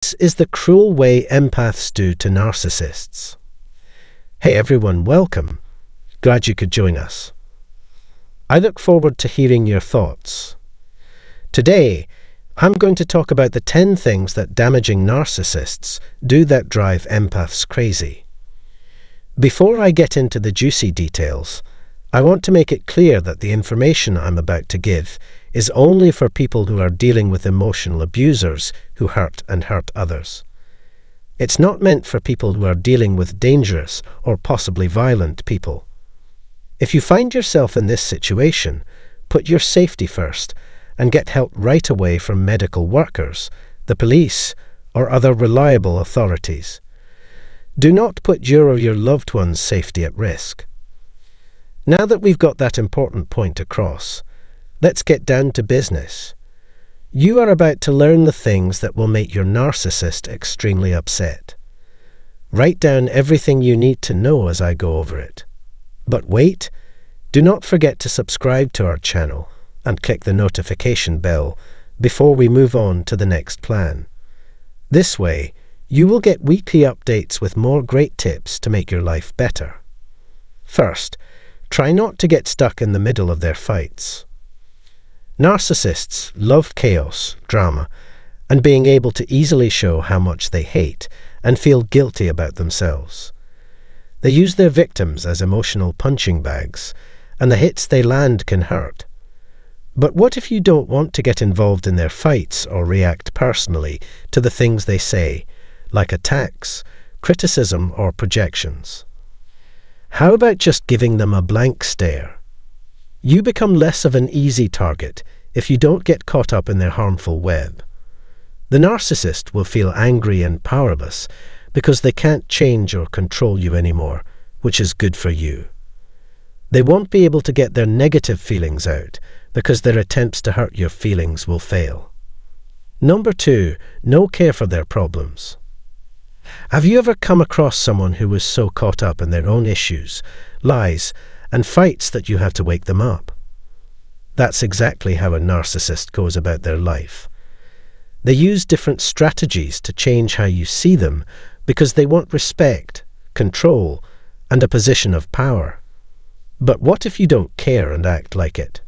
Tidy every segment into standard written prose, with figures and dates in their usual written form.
This is the cruel way empaths do to narcissists. Hey everyone, welcome. Glad you could join us. I look forward to hearing your thoughts. Today, I'm going to talk about the 10 things that damaging narcissists do that drive empaths crazy. Before I get into the juicy details, I want to make it clear that the information I'm about to give is only for people who are dealing with emotional abusers who hurt and hurt others. It's not meant for people who are dealing with dangerous or possibly violent people. If you find yourself in this situation, put your safety first and get help right away from medical workers, the police, or other reliable authorities. Do not put your or your loved one's safety at risk. Now that we've got that important point across, let's get down to business. You are about to learn the things that will make your narcissist extremely upset. Write down everything you need to know as I go over it. But wait, do not forget to subscribe to our channel and click the notification bell before we move on to the next plan. This way, you will get weekly updates with more great tips to make your life better. First, try not to get stuck in the middle of their fights. Narcissists love chaos, drama, and being able to easily show how much they hate and feel guilty about themselves. They use their victims as emotional punching bags, and the hits they land can hurt. But what if you don't want to get involved in their fights or react personally to the things they say, like attacks, criticism, or projections? How about just giving them a blank stare? You become less of an easy target if you don't get caught up in their harmful web. The narcissist will feel angry and powerless because they can't change or control you anymore, which is good for you. They won't be able to get their negative feelings out because their attempts to hurt your feelings will fail. Number 2, no care for their problems. Have you ever come across someone who was so caught up in their own issues, lies, and fights that you have to wake them up? That's exactly how a narcissist goes about their life. They use different strategies to change how you see them because they want respect, control, and a position of power. But what if you don't care and act like it?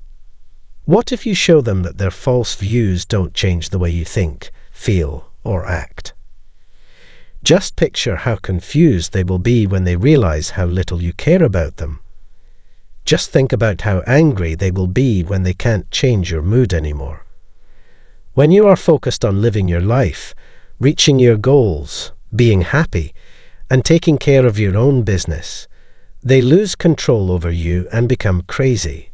What if you show them that their false views don't change the way you think, feel, or act? Just picture how confused they will be when they realize how little you care about them. Just think about how angry they will be when they can't change your mood anymore. When you are focused on living your life, reaching your goals, being happy, and taking care of your own business, they lose control over you and become crazy.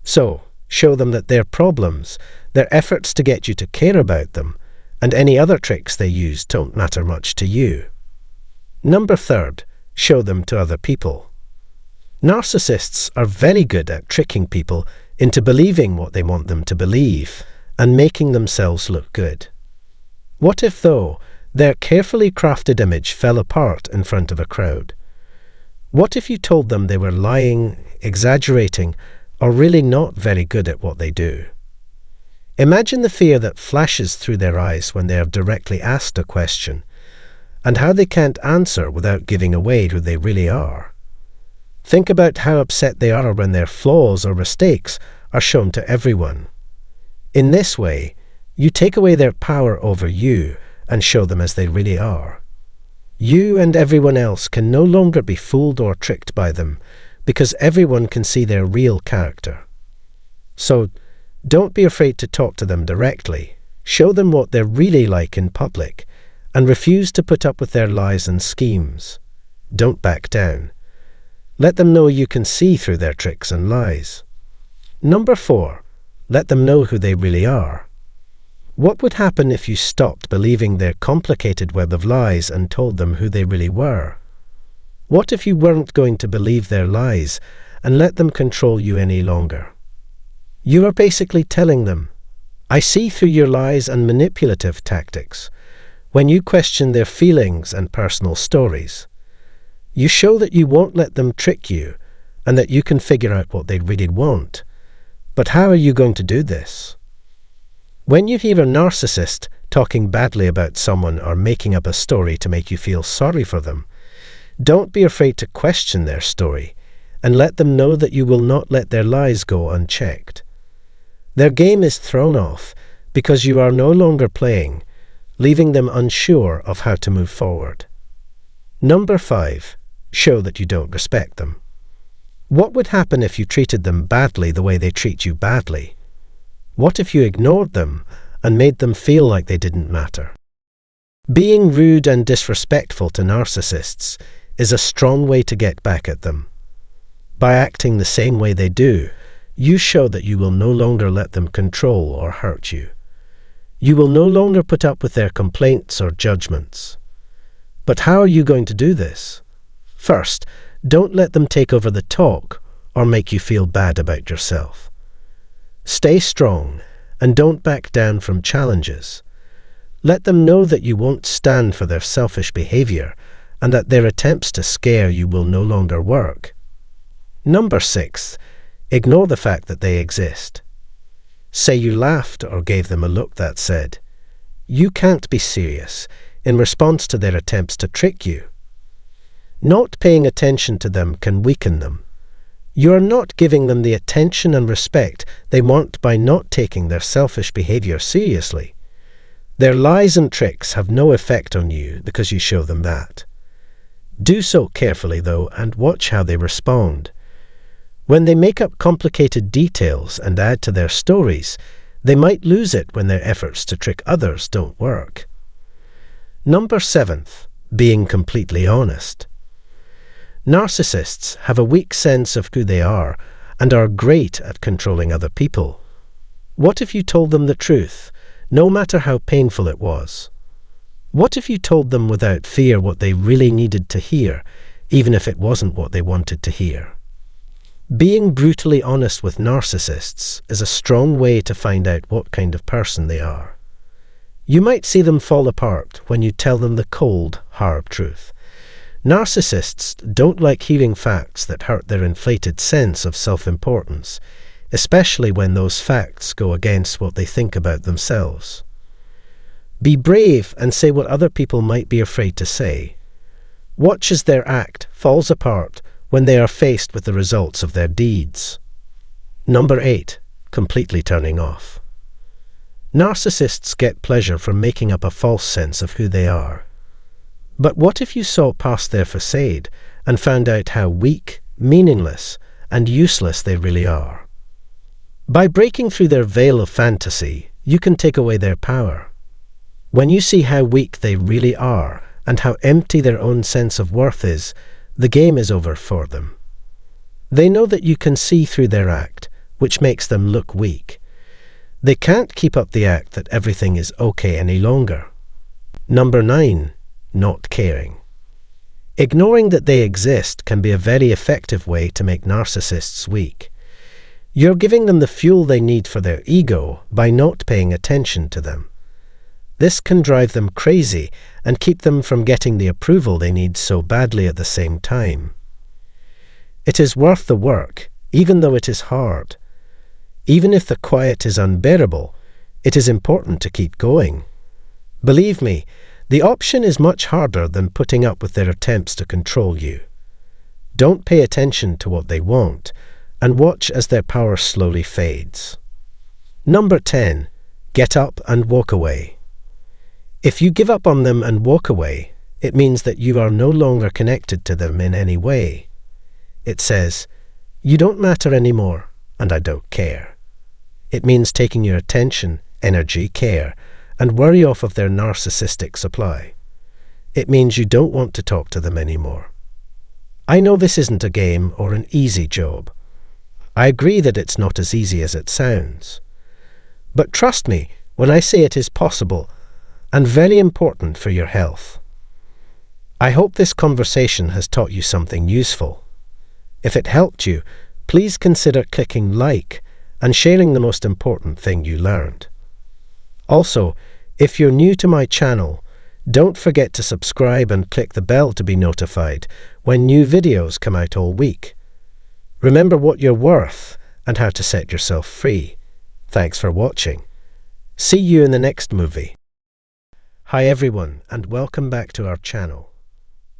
So, show them that their problems, their efforts to get you to care about them, and any other tricks they use don't matter much to you. Number 3, show them to other people. Narcissists are very good at tricking people into believing what they want them to believe and making themselves look good. What if, though, their carefully crafted image fell apart in front of a crowd? What if you told them they were lying, exaggerating, or really not very good at what they do? Imagine the fear that flashes through their eyes when they are directly asked a question, and how they can't answer without giving away who they really are. Think about how upset they are when their flaws or mistakes are shown to everyone. In this way, you take away their power over you and show them as they really are. You and everyone else can no longer be fooled or tricked by them because everyone can see their real character. So, don't be afraid to talk to them directly. Show them what they're really like in public and refuse to put up with their lies and schemes. Don't back down. Let them know you can see through their tricks and lies. Number 4, let them know who they really are. What would happen if you stopped believing their complicated web of lies and told them who they really were? What if you weren't going to believe their lies and let them control you any longer? You are basically telling them, I see through your lies and manipulative tactics. When you question their feelings and personal stories, you show that you won't let them trick you and that you can figure out what they really want. But how are you going to do this? When you hear a narcissist talking badly about someone, or making up a story to make you feel sorry for them. Don't be afraid to question their story, and let them know that you will not let their lies go unchecked. Their game is thrown off because you are no longer playing, leaving them unsure of how to move forward. Number 5. Show that you don't respect them. What would happen if you treated them badly the way they treat you badly? What if you ignored them and made them feel like they didn't matter? Being rude and disrespectful to narcissists is a strong way to get back at them. By acting the same way they do, you show that you will no longer let them control or hurt you. You will no longer put up with their complaints or judgments. But how are you going to do this? First, don't let them take over the talk or make you feel bad about yourself. Stay strong and don't back down from challenges. Let them know that you won't stand for their selfish behavior and that their attempts to scare you will no longer work. Number 6. Ignore the fact that they exist. Say you laughed or gave them a look that said, "You can't be serious," in response to their attempts to trick you. Not paying attention to them can weaken them. You are not giving them the attention and respect they want by not taking their selfish behavior seriously. Their lies and tricks have no effect on you because you show them that. Do so carefully, though, and watch how they respond. When they make up complicated details and add to their stories, they might lose it when their efforts to trick others don't work. Number 7. Being completely honest. Narcissists have a weak sense of who they are and are great at controlling other people. What if you told them the truth, no matter how painful it was? What if you told them without fear what they really needed to hear, even if it wasn't what they wanted to hear? Being brutally honest with narcissists is a strong way to find out what kind of person they are. You might see them fall apart when you tell them the cold, hard truth. Narcissists don't like hearing facts that hurt their inflated sense of self-importance, especially when those facts go against what they think about themselves. Be brave and say what other people might be afraid to say. Watch as their act falls apart when they are faced with the results of their deeds. Number 8. Completely turning off. Narcissists get pleasure from making up a false sense of who they are. But what if you saw past their facade and found out how weak, meaningless, and useless they really are? By breaking through their veil of fantasy, you can take away their power. When you see how weak they really are and how empty their own sense of worth is, the game is over for them. They know that you can see through their act, which makes them look weak. They can't keep up the act that everything is okay any longer. Number 9. Not caring. Ignoring that they exist can be a very effective way to make narcissists weak. You're giving them the fuel they need for their ego by not paying attention to them. This can drive them crazy and keep them from getting the approval they need so badly at the same time. It is worth the work, even though it is hard. Even if the quiet is unbearable, it is important to keep going. Believe me, the option is much harder than putting up with their attempts to control you. Don't pay attention to what they want, and watch as their power slowly fades. Number 10. Get up and walk away. If you give up on them and walk away, it means that you are no longer connected to them in any way. It says, "You don't matter anymore, and I don't care." It means taking your attention, energy, care, and worry off of their narcissistic supply. It means you don't want to talk to them anymore. I know this isn't a game or an easy job. I agree that it's not as easy as it sounds. But trust me when I say it is possible and very important for your health. I hope this conversation has taught you something useful. If it helped you, please consider clicking like and sharing the most important thing you learned. Also, if you're new to my channel, don't forget to subscribe and click the bell to be notified when new videos come out all week. Remember what you're worth and how to set yourself free. Thanks for watching. See you in the next movie. Hi everyone, and welcome back to our channel.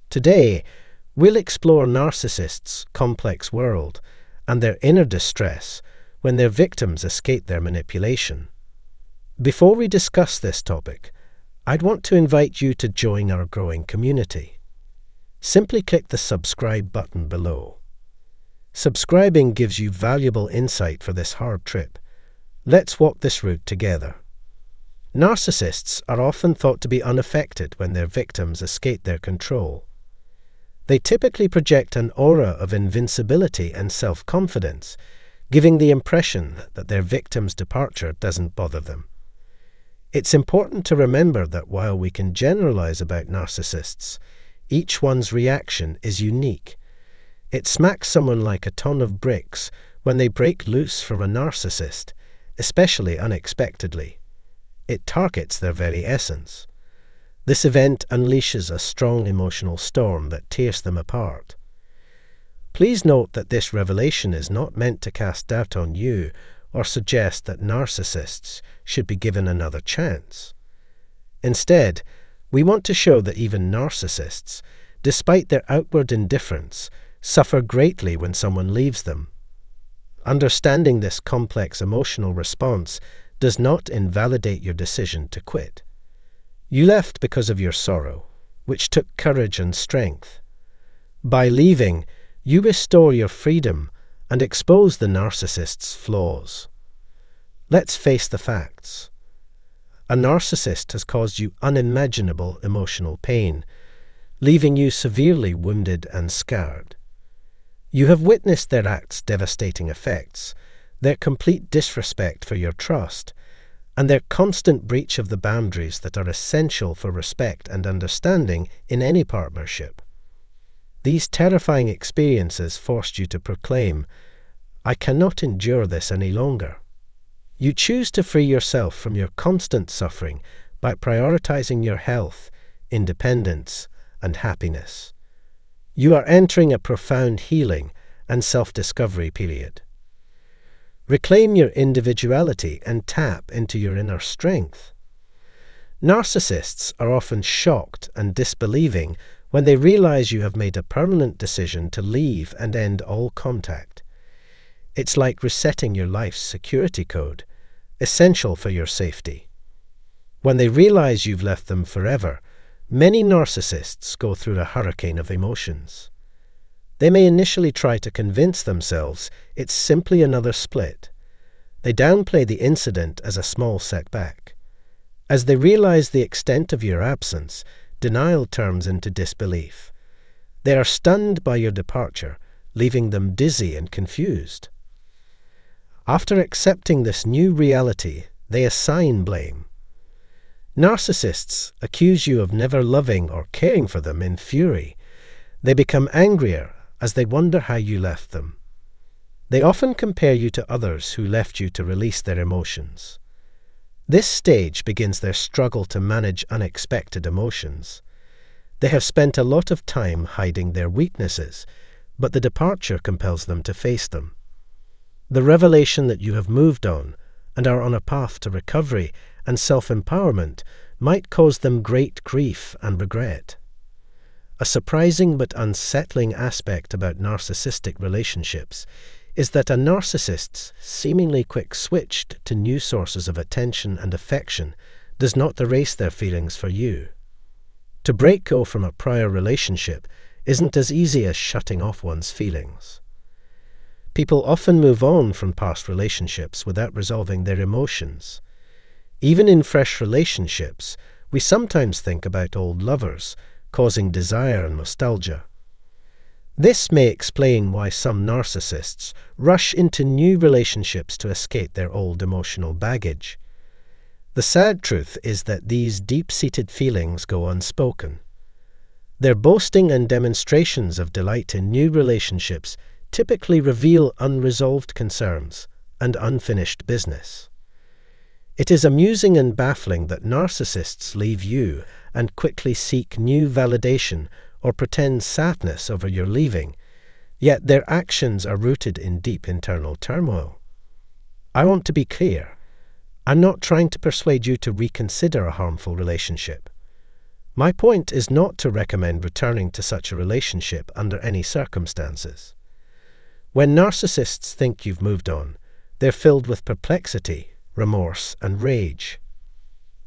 Today, we'll explore narcissists' complex world and their inner distress when their victims escape their manipulation. Before we discuss this topic, I'd want to invite you to join our growing community. Simply click the subscribe button below. Subscribing gives you valuable insight for this hard trip. Let's walk this route together. Narcissists are often thought to be unaffected when their victims escape their control. They typically project an aura of invincibility and self-confidence, giving the impression that their victim's departure doesn't bother them. It's important to remember that while we can generalize about narcissists, each one's reaction is unique. It smacks someone like a ton of bricks when they break loose from a narcissist, especially unexpectedly. It targets their very essence. This event unleashes a strong emotional storm that tears them apart. Please note that this revelation is not meant to cast doubt on you or suggest that narcissists should be given another chance. Instead, we want to show that even narcissists, despite their outward indifference, suffer greatly when someone leaves them. Understanding this complex emotional response does not invalidate your decision to quit. You left because of your sorrow, which took courage and strength. By leaving, you restore your freedom and expose the narcissist's flaws. Let's face the facts. A narcissist has caused you unimaginable emotional pain, leaving you severely wounded and scarred. You have witnessed their acts' devastating effects, their complete disrespect for your trust, and their constant breach of the boundaries that are essential for respect and understanding in any partnership. These terrifying experiences forced you to proclaim, "I cannot endure this any longer." You choose to free yourself from your constant suffering by prioritizing your health, independence, and happiness. You are entering a profound healing and self-discovery period. Reclaim your individuality and tap into your inner strength. Narcissists are often shocked and disbelieving when they realize you have made a permanent decision to leave and end all contact. It's like resetting your life's security code, essential for your safety. When they realize you've left them forever, many narcissists go through a hurricane of emotions. They may initially try to convince themselves it's simply another split. They downplay the incident as a small setback. As they realize the extent of your absence, denial turns into disbelief. They are stunned by your departure, leaving them dizzy and confused. After accepting this new reality, they assign blame. Narcissists accuse you of never loving or caring for them in fury. They become angrier as they wonder how you left them. They often compare you to others who left you to release their emotions. This stage begins their struggle to manage unexpected emotions. They have spent a lot of time hiding their weaknesses, but the departure compels them to face them. The revelation that you have moved on and are on a path to recovery and self-empowerment might cause them great grief and regret. A surprising but unsettling aspect about narcissistic relationships is that a narcissist's seemingly quick switch to new sources of attention and affection does not erase their feelings for you. To break go from a prior relationship isn't as easy as shutting off one's feelings. People often move on from past relationships without resolving their emotions. Even in fresh relationships, we sometimes think about old lovers, causing desire and nostalgia. This may explain why some narcissists rush into new relationships to escape their old emotional baggage. The sad truth is that these deep-seated feelings go unspoken. Their boasting and demonstrations of delight in new relationships typically reveal unresolved concerns and unfinished business. It is amusing and baffling that narcissists leave you and quickly seek new validation or pretend sadness over your leaving, yet their actions are rooted in deep internal turmoil. I want to be clear. I'm not trying to persuade you to reconsider a harmful relationship. My point is not to recommend returning to such a relationship under any circumstances. When narcissists think you've moved on, they're filled with perplexity, remorse, and rage.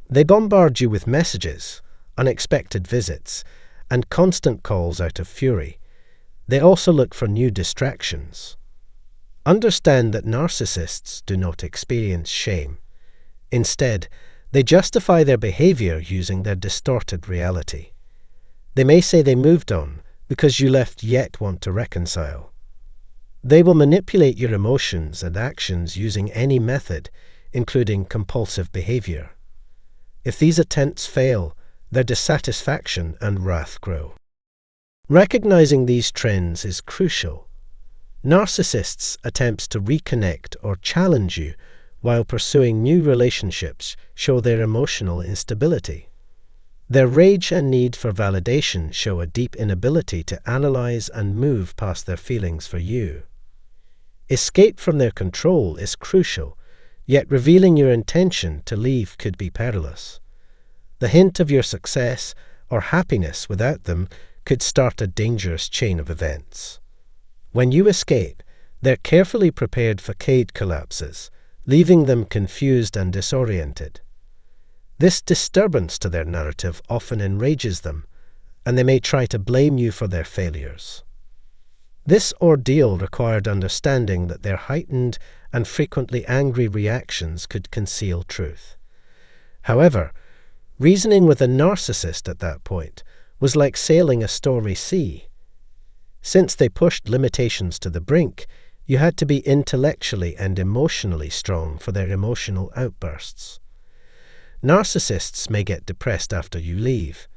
They bombard you with messages, unexpected visits, and constant calls out of fury. They also look for new distractions. Understand that narcissists do not experience shame. Instead, they justify their behavior using their distorted reality. They may say they moved on because you left yet want to reconcile. They will manipulate your emotions and actions using any method, including compulsive behavior. If these attempts fail, their dissatisfaction and wrath grow. Recognizing these trends is crucial. Narcissists' attempts to reconnect or challenge you while pursuing new relationships show their emotional instability. Their rage and need for validation show a deep inability to analyze and move past their feelings for you. Escape from their control is crucial, yet revealing your intention to leave could be perilous. The hint of your success or happiness without them could start a dangerous chain of events. When you escape, their carefully prepared facade collapses, leaving them confused and disoriented. This disturbance to their narrative often enrages them, and they may try to blame you for their failures. This ordeal required understanding that their heightened and frequently angry reactions could conceal truth. However, reasoning with a narcissist at that point was like sailing a stormy sea. Since they pushed limitations to the brink, you had to be intellectually and emotionally strong for their emotional outbursts. Narcissists may get depressed after you leave.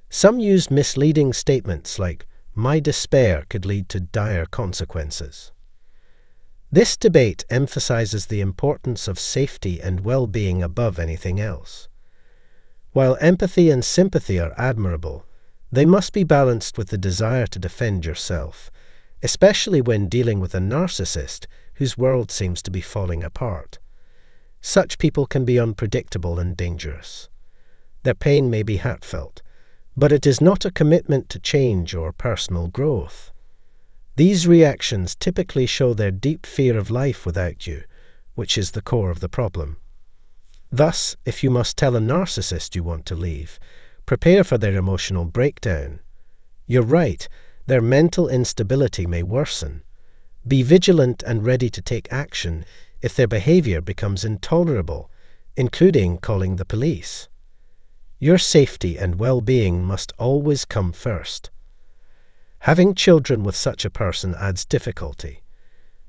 Some use misleading statements like, "My despair could lead to dire consequences." This debate emphasizes the importance of safety and well-being above anything else. While empathy and sympathy are admirable, they must be balanced with the desire to defend yourself, especially when dealing with a narcissist whose world seems to be falling apart. Such people can be unpredictable and dangerous. Their pain may be heartfelt, but it is not a commitment to change or personal growth. These reactions typically show their deep fear of life without you, which is the core of the problem. Thus, if you must tell a narcissist you want to leave, prepare for their emotional breakdown. You're right, their mental instability may worsen. Be vigilant and ready to take action if their behavior becomes intolerable, including calling the police. Your safety and well-being must always come first. Having children with such a person adds difficulty.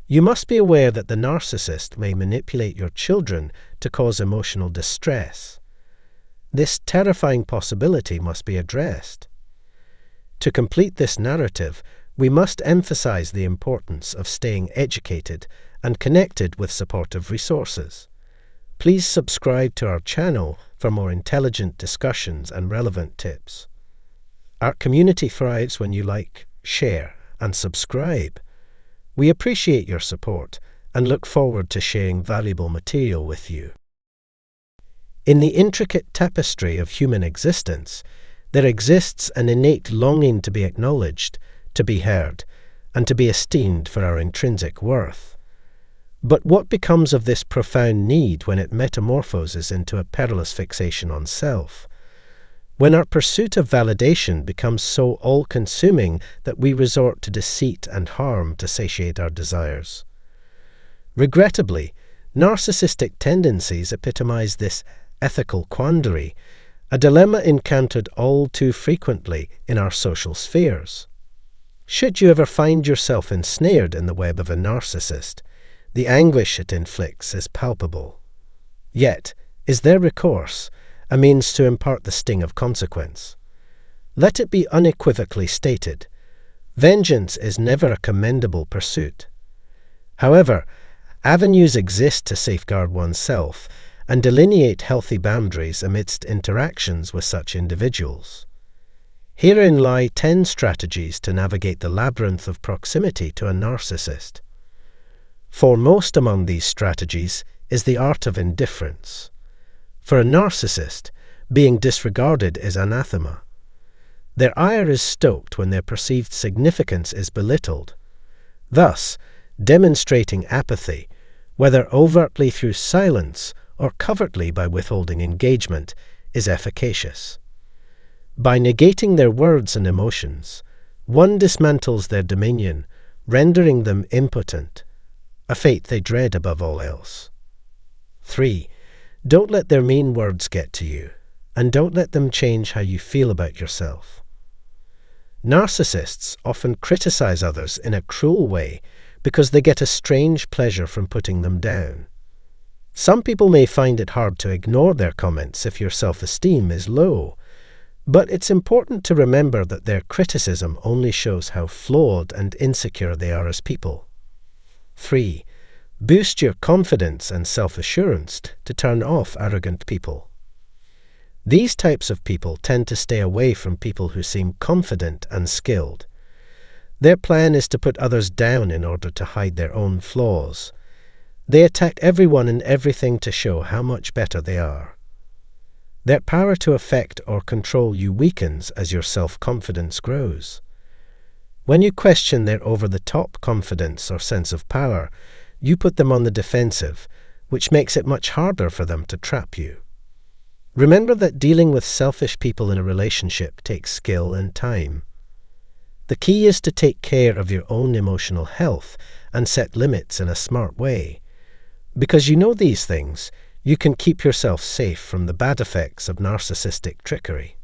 You must be aware that the narcissist may manipulate your children to cause emotional distress. This terrifying possibility must be addressed. To complete this narrative, we must emphasize the importance of staying educated and connected with supportive resources. Please subscribe to our channel for more intelligent discussions and relevant tips. Our community thrives when you like, share, and subscribe. We appreciate your support and look forward to sharing valuable material with you. In the intricate tapestry of human existence, there exists an innate longing to be acknowledged, to be heard, and to be esteemed for our intrinsic worth. But what becomes of this profound need when it metamorphoses into a perilous fixation on self? When our pursuit of validation becomes so all-consuming that we resort to deceit and harm to satiate our desires? Regrettably, narcissistic tendencies epitomize this ethical quandary, a dilemma encountered all too frequently in our social spheres. Should you ever find yourself ensnared in the web of a narcissist, the anguish it inflicts is palpable. Yet, is there recourse, a means to impart the sting of consequence? Let it be unequivocally stated, vengeance is never a commendable pursuit. However, avenues exist to safeguard oneself and delineate healthy boundaries amidst interactions with such individuals. Herein lie 10 strategies to navigate the labyrinth of proximity to a narcissist. Foremost among these strategies is the art of indifference. For a narcissist, Being disregarded is anathema. Their ire is stoked when their perceived significance is belittled. Thus, demonstrating apathy, whether overtly through silence or covertly by withholding engagement, is efficacious. By negating their words and emotions, one dismantles their dominion, rendering them impotent, a fate they dread above all else. 3. Don't let their mean words get to you, and don't let them change how you feel about yourself. Narcissists often criticize others in a cruel way because they get a strange pleasure from putting them down. Some people may find it hard to ignore their comments if your self-esteem is low, but it's important to remember that their criticism only shows how flawed and insecure they are as people. 3. Boost your confidence and self-assurance to turn off arrogant people. These types of people tend to stay away from people who seem confident and skilled. Their plan is to put others down in order to hide their own flaws. They attack everyone and everything to show how much better they are. Their power to affect or control you weakens as your self-confidence grows. When you question their over-the-top confidence or sense of power, you put them on the defensive, which makes it much harder for them to trap you. Remember that dealing with selfish people in a relationship takes skill and time. The key is to take care of your own emotional health and set limits in a smart way. Because you know these things, you can keep yourself safe from the bad effects of narcissistic trickery.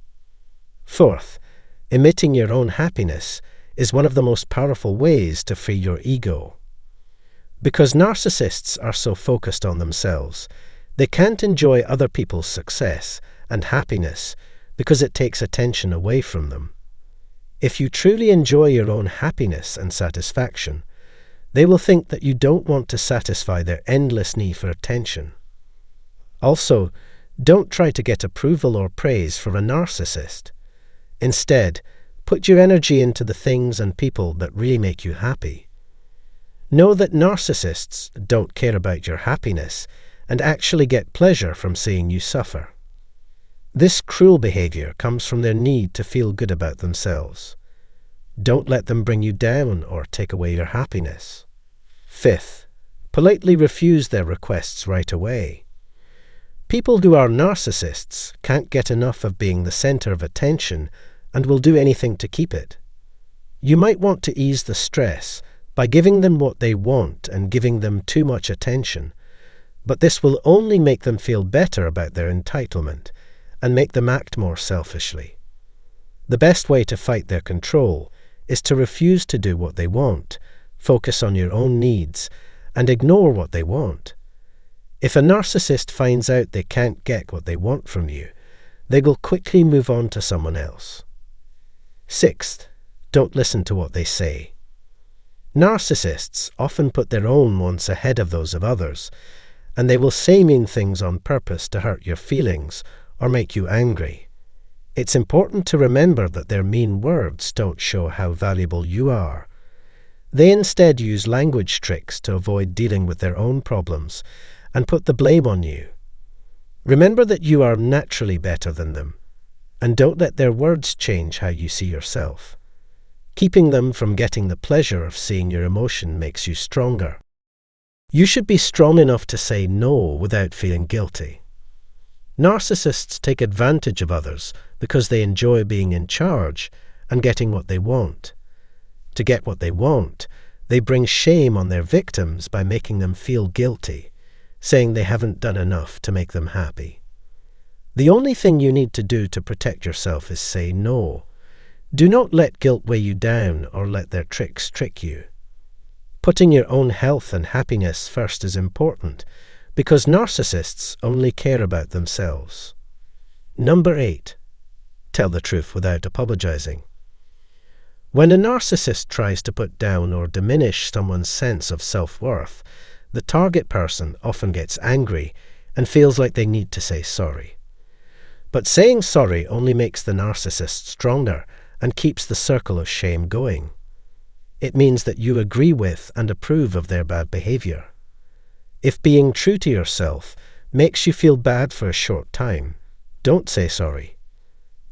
4th, emitting your own happiness is one of the most powerful ways to free your ego. Because narcissists are so focused on themselves, they can't enjoy other people's success and happiness because it takes attention away from them. If you truly enjoy your own happiness and satisfaction, they will think that you don't want to satisfy their endless need for attention. Also, don't try to get approval or praise from a narcissist. Instead, put your energy into the things and people that really make you happy. Know that narcissists don't care about your happiness and actually get pleasure from seeing you suffer. This cruel behavior comes from their need to feel good about themselves. Don't let them bring you down or take away your happiness. 5th, politely refuse their requests right away. People who are narcissists can't get enough of being the center of attention and will do anything to keep it. You might want to ease the stress by giving them what they want and giving them too much attention, but this will only make them feel better about their entitlement and make them act more selfishly. The best way to fight their control is to refuse to do what they want, focus on your own needs, and ignore what they want. If a narcissist finds out they can't get what they want from you, they will quickly move on to someone else. 6th, don't listen to what they say. Narcissists often put their own wants ahead of those of others, and they will say mean things on purpose to hurt your feelings or make you angry. It's important to remember that their mean words don't show how valuable you are. They instead use language tricks to avoid dealing with their own problems and put the blame on you. Remember that you are naturally better than them, and don't let their words change how you see yourself. Keeping them from getting the pleasure of seeing your emotion makes you stronger. You should be strong enough to say no without feeling guilty. Narcissists take advantage of others because they enjoy being in charge and getting what they want. To get what they want, they bring shame on their victims by making them feel guilty, saying they haven't done enough to make them happy. The only thing you need to do to protect yourself is say no. Do not let guilt weigh you down or let their tricks trick you. Putting your own health and happiness first is important, because narcissists only care about themselves. Number 8. Tell the truth without apologizing. When a narcissist tries to put down or diminish someone's sense of self-worth, the target person often gets angry and feels like they need to say sorry. But saying sorry only makes the narcissist stronger and keeps the circle of shame going. It means that you agree with and approve of their bad behavior. If being true to yourself makes you feel bad for a short time, Don't say sorry.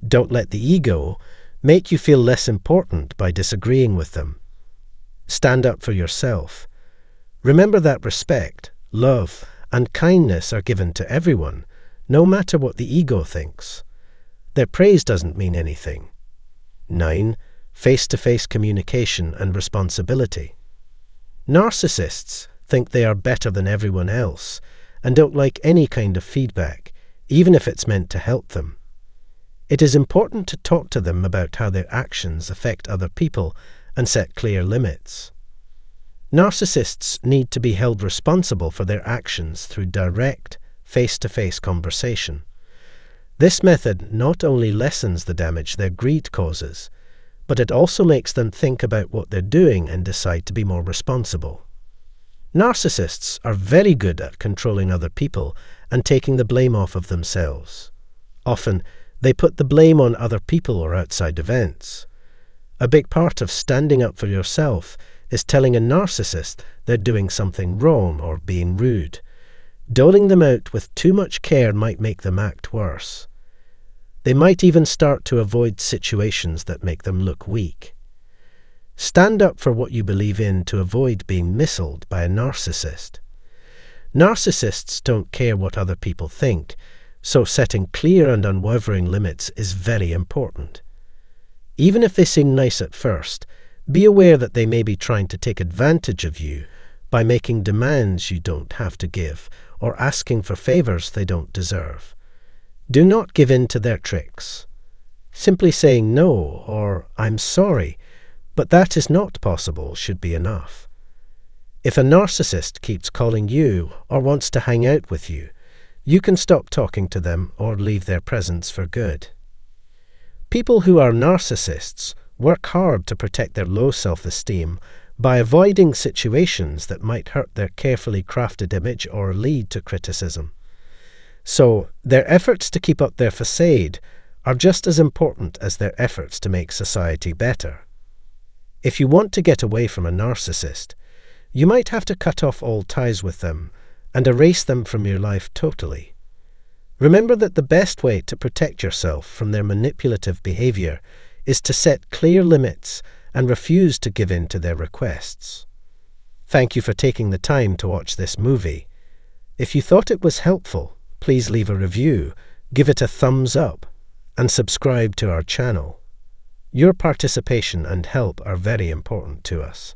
Don't let the ego make you feel less important by disagreeing with them. Stand up for yourself. Remember that respect, love, and kindness are given to everyone, no matter what the ego thinks. Their praise doesn't mean anything. 9. Face-to-face communication and responsibility. Narcissists think they are better than everyone else and don't like any kind of feedback, even if it's meant to help them. It is important to talk to them about how their actions affect other people and set clear limits. Narcissists need to be held responsible for their actions through direct, face-to-face conversation. This method not only lessens the damage their greed causes, but it also makes them think about what they're doing and decide to be more responsible. Narcissists are very good at controlling other people and taking the blame off of themselves. Often, they put the blame on other people or outside events. A big part of standing up for yourself is telling a narcissist they're doing something wrong or being rude. Doling them out with too much care might make them act worse. They might even start to avoid situations that make them look weak. Stand up for what you believe in to avoid being missiled by a narcissist. Narcissists don't care what other people think, so setting clear and unwavering limits is very important. Even if they seem nice at first, be aware that they may be trying to take advantage of you by making demands you don't have to give or asking for favors they don't deserve. Do not give in to their tricks. Simply saying no or "I'm sorry, but that is not possible" should be enough. If a narcissist keeps calling you or wants to hang out with you, you can stop talking to them or leave their presence for good. People who are narcissists work hard to protect their low self-esteem by avoiding situations that might hurt their carefully crafted image or lead to criticism. So, their efforts to keep up their facade are just as important as their efforts to make society better. If you want to get away from a narcissist, you might have to cut off all ties with them and erase them from your life totally. Remember that the best way to protect yourself from their manipulative behavior is to set clear limits and refuse to give in to their requests. Thank you for taking the time to watch this movie. If you thought it was helpful, please leave a review, give it a thumbs up, and subscribe to our channel. Your participation and help are very important to us.